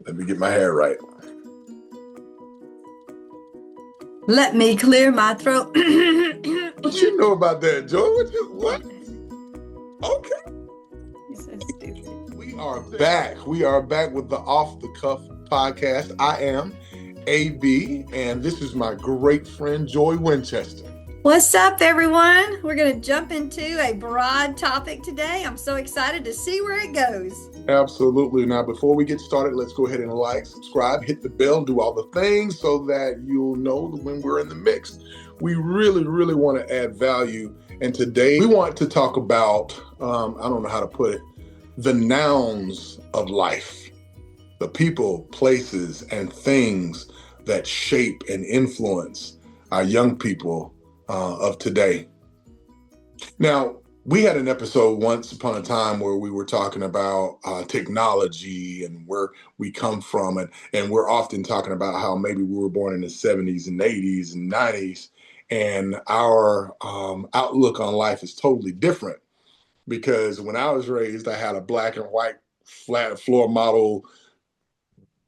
Let me get my hair right. Let me clear my throat. What you know about that, Joy? What? Okay. You're so stupid. We are back. We are back with the Off the Cuff podcast. I am AB, and this is my great friend, Joy Winchester. What's up, everyone? We're going to jump into a broad topic today. I'm so excited to see where it goes. Absolutely. Now, before we get started, let's go ahead and like, subscribe, hit the bell, do all the things so that you'll know when we're in the mix. We really want to add value. And today we want to talk about, I don't know how to put it, the nouns of life, the people, places, and things that shape and influence our young people of today. Now, we had an episode once upon a time where we were talking about technology and where we come from. And we're often talking about how maybe we were born in the 70s and 80s and 90s. And our outlook on life is totally different. Because when I was raised, I had a black and white flat floor model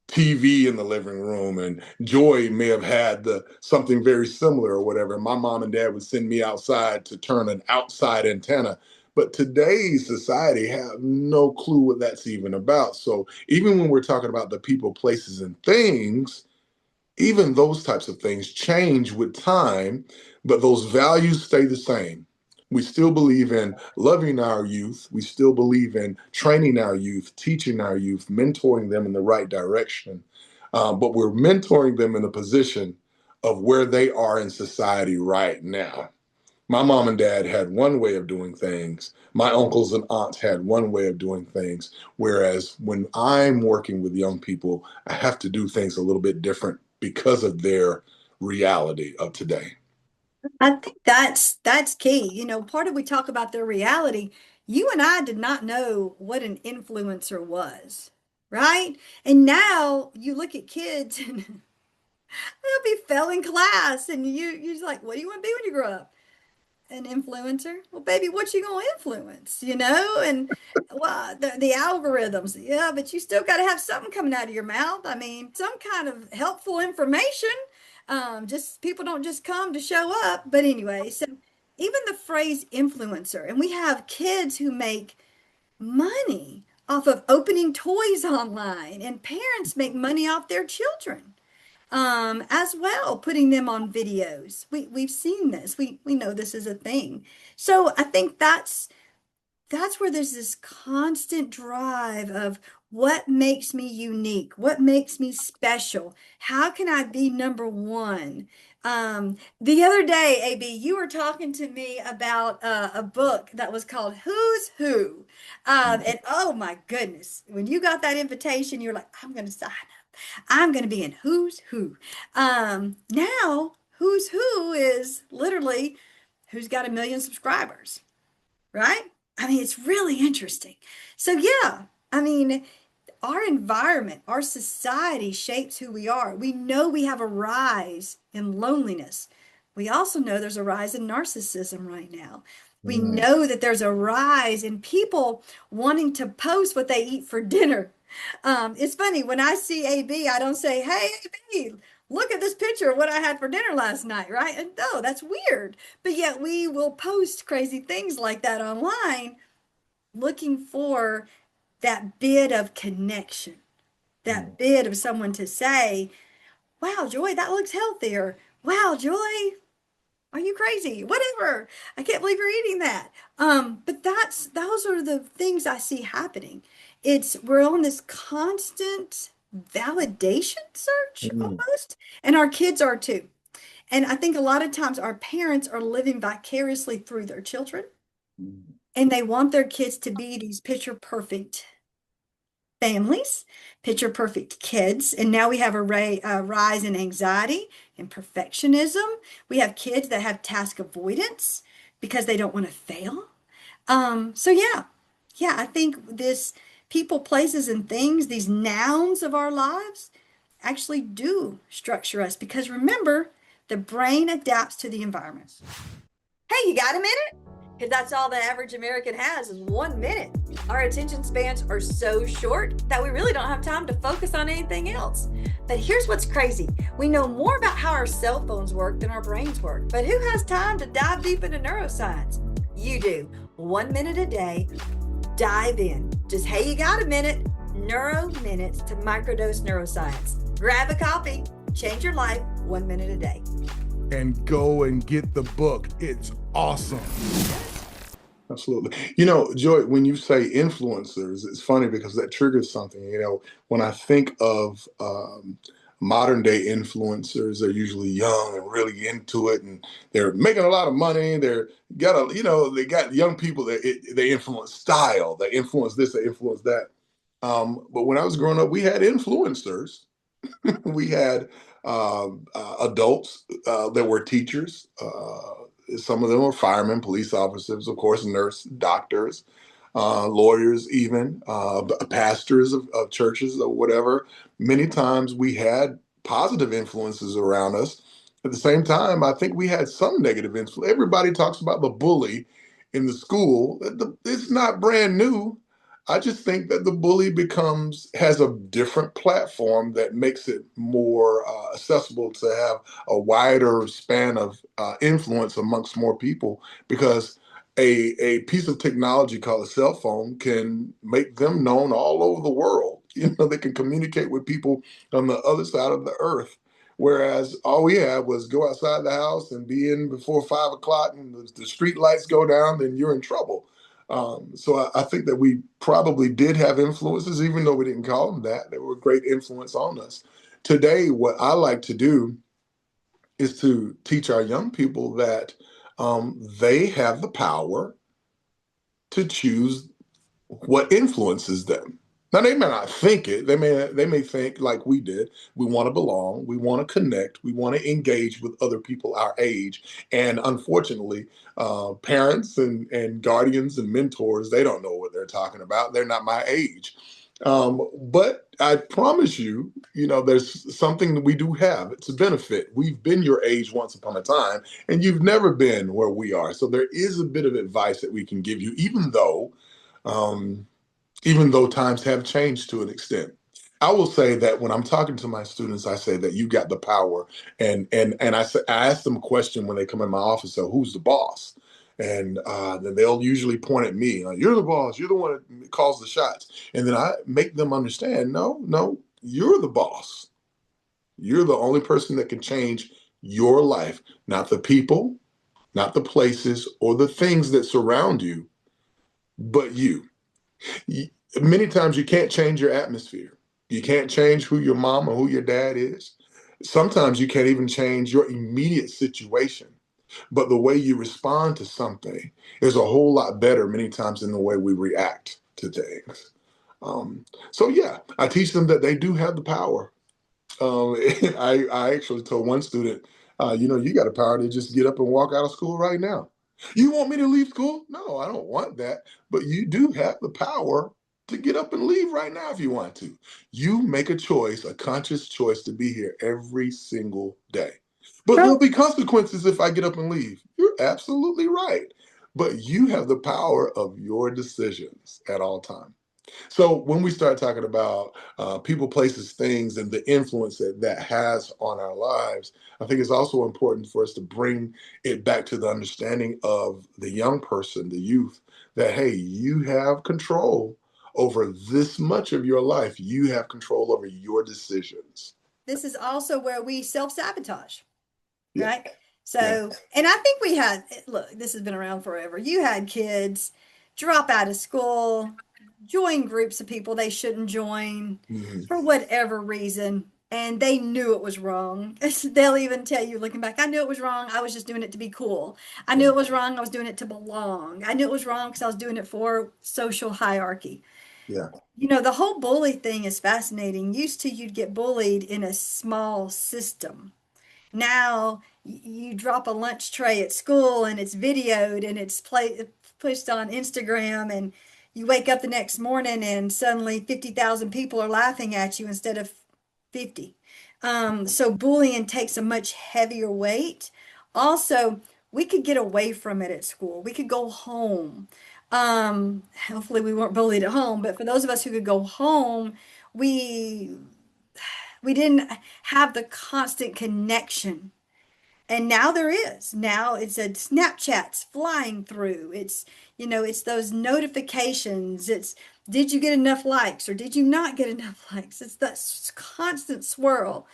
TV in the living room, and Joy may have had something very similar or whatever. My mom and dad would send me outside to turn an outside antenna. But today's society have no clue what that's even about. So even when we're talking about the people, places, and things, even those types of things change with time, but those values stay the same. We still believe in loving our youth. We still believe in training our youth, teaching our youth, mentoring them in the right direction. But we're mentoring them in a position of where they are in society right now. My mom and dad had one way of doing things. My uncles and aunts had one way of doing things. Whereas when I'm working with young people, I have to do things a little bit different because of their reality of today. I think that's key. Part of we talk about their reality. You and I did not know what an influencer was, right? And now you look at kids and they'll be failing class, and you're just like, what do you want to be when you grow up? An influencer? Well, baby, what you gonna influence? And well, the algorithms. Yeah, but you still got to have something coming out of your mouth. I mean, some kind of helpful information. Just people don't just come to show up. But anyway, so even the phrase influencer, and we have kids who make money off of opening toys online, and parents make money off their children as well, putting them on videos. We've seen this. We know this is a thing. So I think that's where there's this constant drive of what makes me unique, what makes me special, how can I be number one? The other day, AB, you were talking to me about a book that was called Who's Who. And oh my goodness, when you got that invitation, you're like, I'm going to sign up. I'm going to be in Who's Who. Now, Who's Who is literally who's got 1 million subscribers, right? I mean, it's really interesting. So, yeah, I mean, our environment, our society shapes who we are. We know we have a rise in loneliness. We also know there's a rise in narcissism right now. We know that there's a rise in people wanting to post what they eat for dinner. It's funny when I see AB, I don't say, "Hey, AB, look at this picture of what I had for dinner last night," right? And no, that's weird. But yet we will post crazy things like that online, looking for that bit of connection, that bit of someone to say, "Wow, Joy, that looks healthy," or "Wow, Joy, are you crazy? Whatever. I can't believe you're eating that." But those are the things I see happening. We're on this constant validation search almost, and our kids are too. And I think a lot of times our parents are living vicariously through their children, and they want their kids to be these picture perfect families, picture perfect kids. And now we have a rise in anxiety and perfectionism. We have kids that have task avoidance because they don't want to fail. So yeah, I think this people, places, and things, these nouns of our lives actually do structure us because remember, the brain adapts to the environment. Hey, you got a minute? because that's all the average American has is 1 minute. Our attention spans are so short that we really don't have time to focus on anything else. But here's what's crazy. We know more about how our cell phones work than our brains work. But who has time to dive deep into neuroscience? You do. 1 minute a day. Dive in. Just, hey, you got a minute. Neuro Minutes to Microdose Neuroscience. Grab a copy. Change your life 1 minute a day. And go and get the book. It's awesome. Absolutely. You know, Joy, when you say influencers, it's funny because that triggers something. You know, when I think of modern day influencers, they're usually young and really into it, and they're making a lot of money. They're got a, you know, they got young people that they influence style, they influence this, they influence that. But when I was growing up, we had influencers. We had adults that were teachers. Some of them were firemen, police officers, of course, nurse, doctors, lawyers, even pastors of churches or whatever. Many times we had positive influences around us. At the same time, I think we had some negative influence. Everybody talks about the bully in the school. It's not brand new. I just think that the bully has a different platform that makes it more accessible to have a wider span of influence amongst more people because a piece of technology called a cell phone can make them known all over the world. You know, they can communicate with people on the other side of the earth. Whereas all we had was go outside the house and be in before 5 o'clock and the street lights go down, then you're in trouble. So I think that we probably did have influences, even though we didn't call them that. They were a great influence on us. Today, what I like to do is to teach our young people that they have the power to choose what influences them. Now they may not think it. They may think like we did. We want to belong. We want to connect. We want to engage with other people our age. And unfortunately, parents and guardians and mentors, they don't know what they're talking about. They're not my age. But I promise you, you know, there's something that we do have. It's a benefit. We've been your age once upon a time, and you've never been where we are. So there is a bit of advice that we can give you, um, even though times have changed to an extent. I will say that when I'm talking to my students, I say that you got the power, and I ask them a question when they come in my office. So who's the boss? And then they'll usually point at me. Like, you're the boss. You're the one that calls the shots. And then I make them understand. No, no, you're the boss. You're the only person that can change your life, not the people, not the places or the things that surround you, but you. Many times you can't change your atmosphere. You can't change who your mom or who your dad is. Sometimes you can't even change your immediate situation. But the way you respond to something is a whole lot better many times than the way we react to things. So yeah, I teach them that they do have the power. I actually told one student, you know, you got the power to just get up and walk out of school right now. You want me to leave school? No, I don't want that. But you do have the power to get up and leave right now if you want to. You make a choice, a conscious choice to be here every single day. But there'll Bro, be consequences if I get up and leave. You're absolutely right. But you have the power of your decisions at all times. So when we start talking about people, places, things, and the influence that that has on our lives, I think it's also important for us to bring it back to the understanding of the young person, the youth, that hey, you have control over this much of your life. You have control over your decisions. this is also where we self-sabotage, Yeah, right? yeah. So, and I think we had, look, this has been around forever. You had kids drop out of school, join groups of people they shouldn't join Mhm. for whatever reason, and they knew it was wrong. They'll even tell you, looking back, I knew it was wrong. I was just doing it to be cool. I knew Yeah, it was wrong. I was doing it to belong. I knew it was wrong because I was doing it for social hierarchy. yeah, You know, the whole bully thing is fascinating. Used to, you'd get bullied in a small system. Now you drop a lunch tray at school and it's videoed and it's pushed on Instagram, and you wake up the next morning and suddenly 50,000 people are laughing at you instead of 50. So bullying takes a much heavier weight. Also, we could get away from it at school. We could go home. Hopefully we weren't bullied at home, but for those of us who could go home, we we didn't have the constant connection. And now there is. Now it's a Snapchat's flying through. It's those notifications. It's did you get enough likes or did you not get enough likes? It's that constant swirl.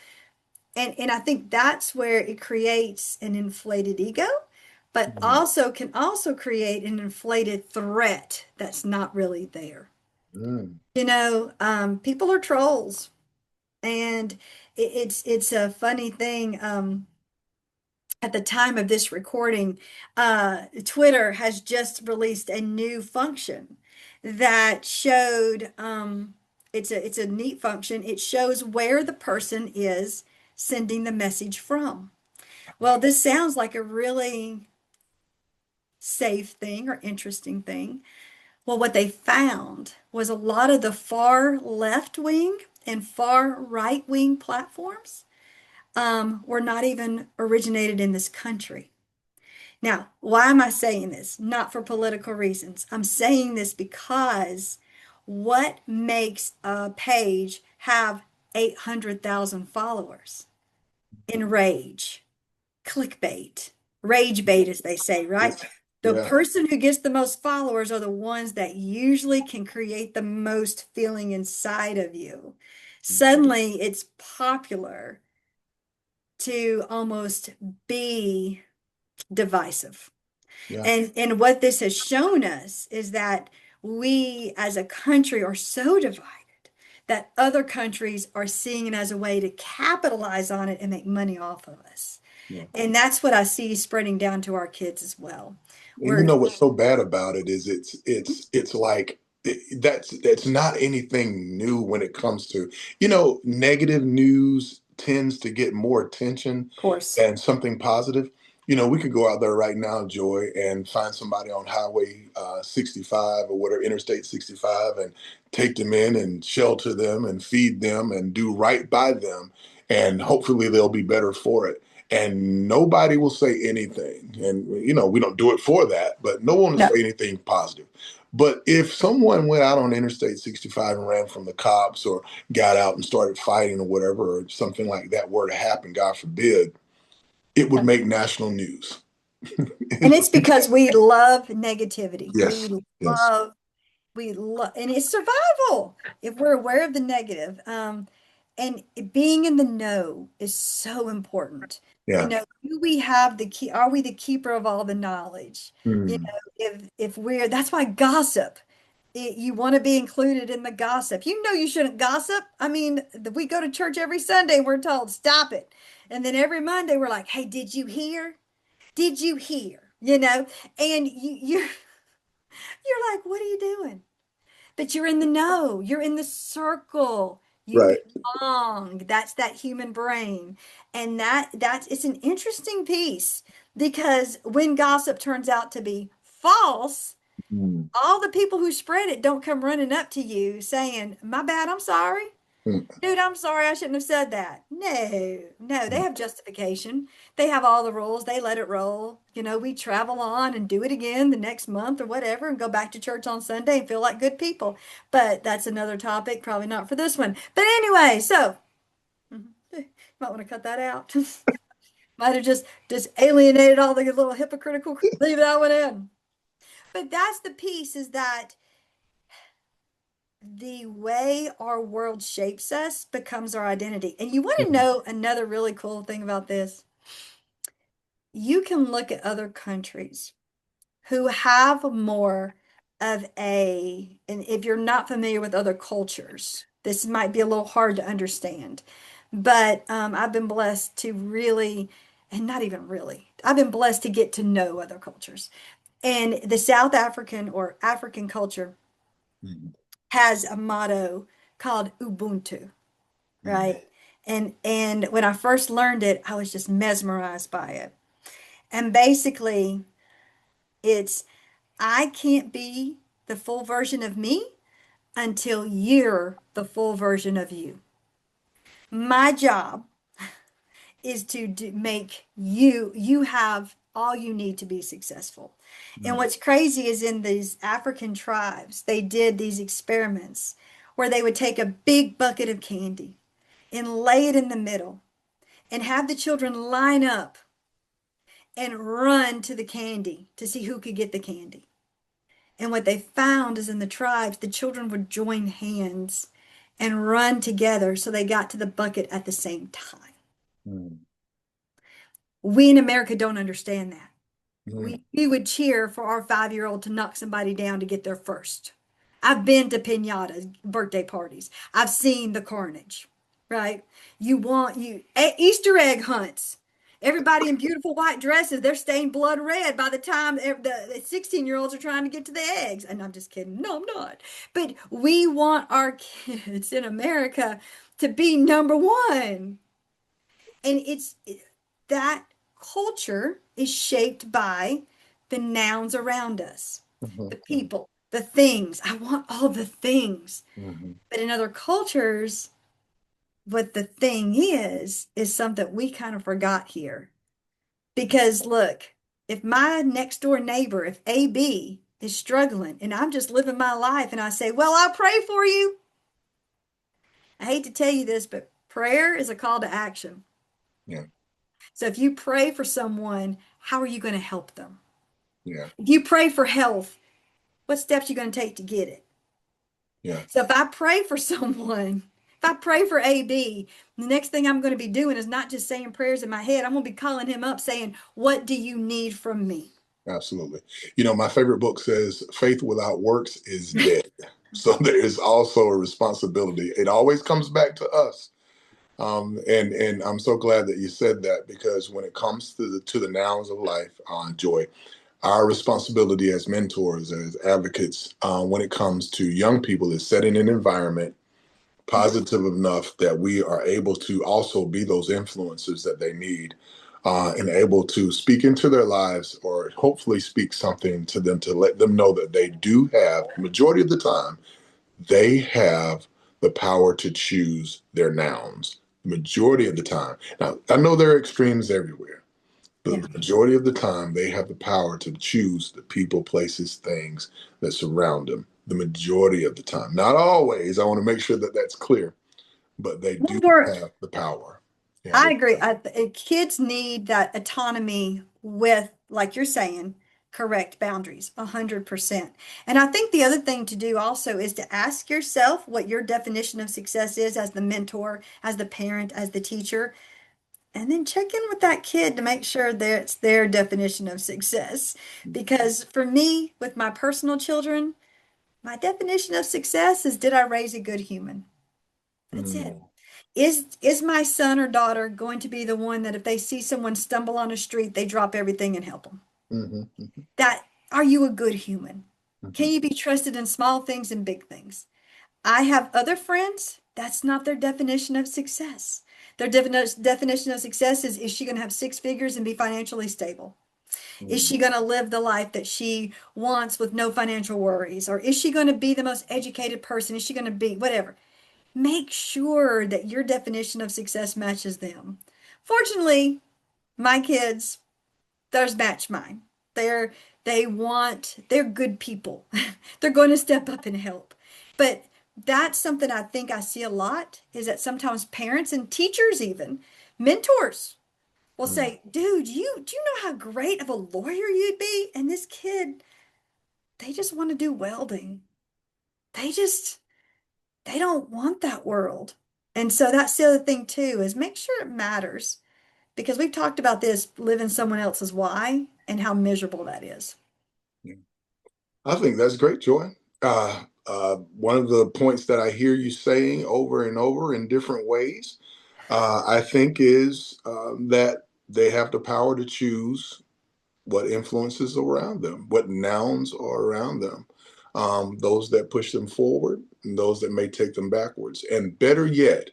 And I think that's where it creates an inflated ego, but Mm, also can also create an inflated threat that's not really there. mm, People are trolls, and it's a funny thing. At the time of this recording, Twitter has just released a new function that showed it's a neat function. It shows where the person is sending the message from. Well, this sounds like a really safe thing or interesting thing. Well, what they found was a lot of the far left wing and far right wing platforms were not even originated in this country. Now, why am I saying this? Not for political reasons. I'm saying this because what makes a page have 800,000 followers? Enrage, clickbait, rage bait, as they say, right? yes. The Yeah. person who gets the most followers are the ones that usually can create the most feeling inside of you. Suddenly, it's popular to almost be divisive. Yeah. And what this has shown us is that we as a country are so divided that other countries are seeing it as a way to capitalize on it and make money off of us. Yeah. And that's what I see spreading down to our kids as well. And you We're, know what's so bad about it is it's like that's not anything new when it comes to, negative news tends to get more attention of course, than something positive. We could go out there right now, Joy, and find somebody on Highway 65 or whatever, Interstate 65, and take them in and shelter them and feed them and do right by them. And hopefully they'll be better for it, and nobody will say anything. And we don't do it for that, but no one will no, say anything positive. But if someone went out on Interstate 65 and ran from the cops or got out and started fighting or whatever, or something like that were to happen, God forbid, it would make national news. and it's because we love negativity. Yes, yes, We love, and it's survival if we're aware of the negative. And being in the know is so important. yeah. Do we have the key? Are we the keeper of all the knowledge? Mm, If we're, that's why gossip. You want to be included in the gossip. You shouldn't gossip. I mean, we go to church every Sunday. We're told stop it, and then every Monday we're like, "Hey, did you hear? Did you hear?" And you're like, "What are you doing?" But you're in the know, you're in the circle, you right. belong. That's that human brain. And that's it's an interesting piece because when gossip turns out to be false, Mm, all the people who spread it don't come running up to you saying, "My bad, I'm sorry. mm, Dude, I'm sorry, I shouldn't have said that." No, no, they mm. have justification. They have all the rules. They let it roll. We travel on and do it again the next month or whatever and go back to church on Sunday and feel like good people. But that's another topic, probably not for this one. But anyway, so might want to cut that out. Might have just alienated all the little hypocritical. Leave that one in. But that's the piece is that the way our world shapes us becomes our identity. And you want to Mm, know another really cool thing about this? You can look at other countries who have more of and if you're not familiar with other cultures, this might be a little hard to understand. But I've been blessed to really, and not even really, I've been blessed to get to know other cultures. And the South African or African culture mm, has a motto called Ubuntu, mm. right? And when I first learned it, I was just mesmerized by it. And basically, it's I can't be the full version of me until you're the full version of you. My job is to make you have all you need to be successful. And Mm. what's crazy is in these African tribes, they did these experiments where they would take a big bucket of candy and lay it in the middle and have the children line up and run to the candy to see who could get the candy. And what they found is in the tribes, the children would join hands and run together so they got to the bucket at the same time. Mm. We in America don't understand that. Mm. We would cheer for our 5-year-old to knock somebody down to get there first. I've been to pinatas, birthday parties. I've seen the carnage, right? Easter egg hunts. Everybody in beautiful white dresses, they're stained blood red by the time the 16-year-olds are trying to get to the eggs. And I'm just kidding. No, I'm not. But we want our kids in America to be number one. And that culture is shaped by the nouns around us, the Mhm. people, the things. I want all the things. Mhm. But in other cultures, what the thing is something we kind of forgot here. Because look, if my next door neighbor, if AB is struggling and I'm just living my life and I say, well, I'll pray for you. I hate to tell you this, but prayer is a call to action. Yeah. So if you pray for someone, how are you going to help them? Yeah. If you pray for health, what steps are you going to take to get it? Yeah. So if I pray for someone, if I pray for AB, the next thing I'm going to be doing is not just saying prayers in my head. I'm going to be calling him up saying, what do you need from me? Absolutely. My favorite book says faith without works is dead. So there is also a responsibility. It always comes back to us. And I'm so glad that you said that, because when it comes to the nouns of life, Joy, our responsibility as mentors, as advocates, when it comes to young people, is setting an environment positive enough that we are able to also be those influencers that they need, and able to speak into their lives, or hopefully speak something to them to let them know that they do have, majority of the time, they have the power to choose their nouns. Majority of the time. Now, I know there are extremes everywhere, but Yeah. the majority of the time, they have the power to choose the people, places, things that surround them. The majority of the time. Not always. I want to make sure that that's clear, but they Well, do have the power. Yeah. I agree. Kids need that autonomy with, like you're saying, correct boundaries, 100%. And I think the other thing to do also is to ask yourself what your definition of success is as the mentor, as the parent, as the teacher, and then check in with that kid to make sure that it's their definition of success. Because for me, with my personal children, my definition of success is, did I raise a good human? That's it. Mm, Is my son or daughter going to be the one that if they see someone stumble on a street, they drop everything and help them? mhm, mhm, That Are you a good human? mhm, Can you be trusted in small things and big things? I have other friends, that's not their definition of success. Their definition of success is she going to have 6 figures and be financially stable? Is mm, she going to live the life that she wants with no financial worries? Or is she going to be the most educated person? Is she going to be whatever? Make sure that your definition of success matches them. Fortunately, my kids, theirs match mine. They're they're good people. They're going to step up and help. But that's something I think I see a lot, is that sometimes parents and teachers, even mentors, will mm, say, dude, do you know how great of a lawyer you'd be? And this kid, they just want to do welding. They just they don't want that world. And so that's the other thing too, is make sure it matters, because we've talked about this, living someone else's why and how miserable that is. yeah. I think that's great, Joy. One of the points that I hear you saying over and over in different ways, I think, is that they have the power to choose what influences around them, what nouns are around them, those that push them forward and those that may take them backwards. And better yet,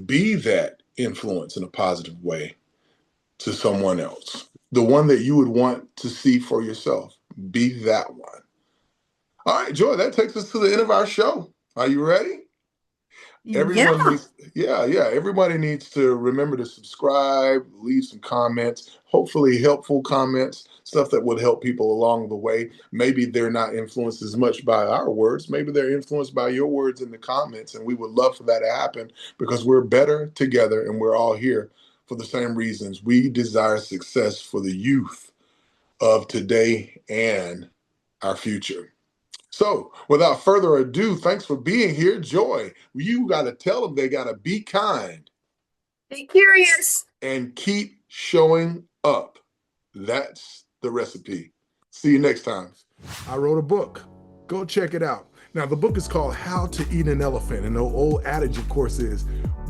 be that influence in a positive way to someone else. The one that you would want to see for yourself. Be that one. All right, Joy, that takes us to the end of our show. Are you ready? Everyone Yeah. needs, yeah, everybody needs to remember to subscribe, leave some comments, hopefully helpful comments, stuff that would help people along the way. Maybe they're not influenced as much by our words. Maybe they're influenced by your words in the comments. And we would love for that to happen because we're better together and we're all here for the same reasons. We desire success for the youth of today and our future. So, without further ado, thanks for being here, Joy. You got to tell them they got to be kind Be curious. and keep showing up. That's the recipe. See you next time. I wrote a book. Go check it out. Now, the book is called How to Eat an Elephant. And the old adage, of course, is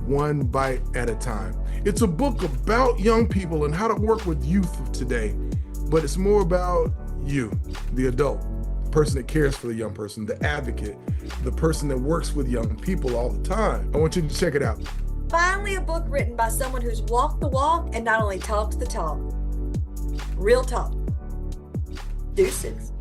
one bite at a time. It's a book about young people and how to work with youth of today. But it's more about you, the adult, the person that cares for the young person, the advocate, the person that works with young people all the time. I want you to check it out. Finally, a book written by someone who's walked the walk and not only talks the talk. Real talk. Deuces.